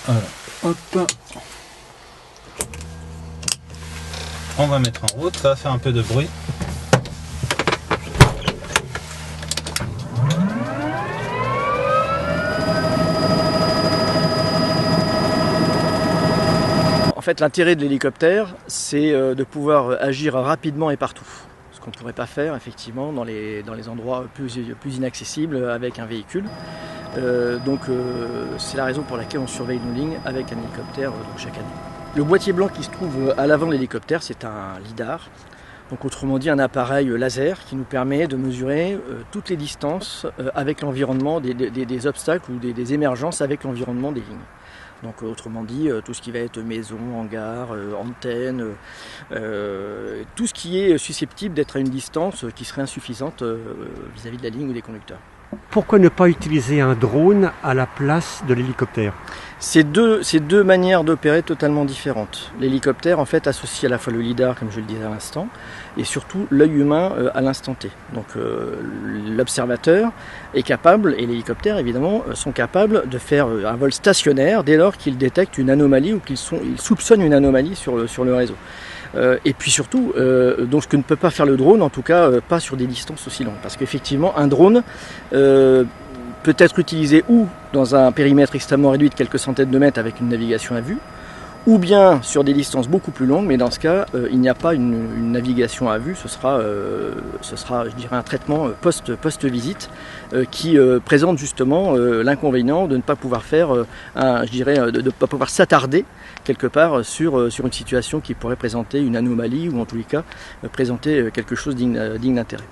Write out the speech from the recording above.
Alors, hop. On va mettre en route, ça va faire un peu de bruit. En fait, l'intérêt de l'hélicoptère, c'est de pouvoir agir rapidement et partout. Ce qu'on ne pourrait pas faire, effectivement, dans les endroits plus inaccessibles avec un véhicule. C'est la raison pour laquelle on surveille nos lignes avec un hélicoptère chaque année. Le boîtier blanc qui se trouve à l'avant de l'hélicoptère, c'est un lidar. Donc, autrement dit, un appareil laser qui nous permet de mesurer toutes les distances avec l'environnement, des obstacles ou des émergences avec l'environnement des lignes. Donc autrement dit, tout ce qui va être maison, hangar, antenne, tout ce qui est susceptible d'être à une distance qui serait insuffisante vis-à-vis de la ligne ou des conducteurs. Pourquoi ne pas utiliser un drone à la place de l'hélicoptère ? C'est deux manières d'opérer totalement différentes. L'hélicoptère en fait associe à la fois le lidar, comme je le disais à l'instant, et surtout l'œil humain à l'instant T. Donc l'observateur est capable, et l'hélicoptère évidemment, sont capables de faire un vol stationnaire dès lors qu'ils détectent une anomalie ou qu'ils soupçonnent une anomalie sur le réseau. Et puis surtout, donc ce que ne peut pas faire le drone, en tout cas pas sur des distances aussi longues. Parce qu'effectivement, un drone peut être utilisé ou dans un périmètre extrêmement réduit de quelques centaines de mètres avec une navigation à vue, ou bien sur des distances beaucoup plus longues, mais dans ce cas, il n'y a pas une navigation à vue, ce sera, je dirais, un traitement post-visite qui présente justement l'inconvénient de ne pas pouvoir faire, de ne pas pouvoir s'attarder quelque part sur une situation qui pourrait présenter une anomalie ou en tous les cas présenter quelque chose digne d'intérêt.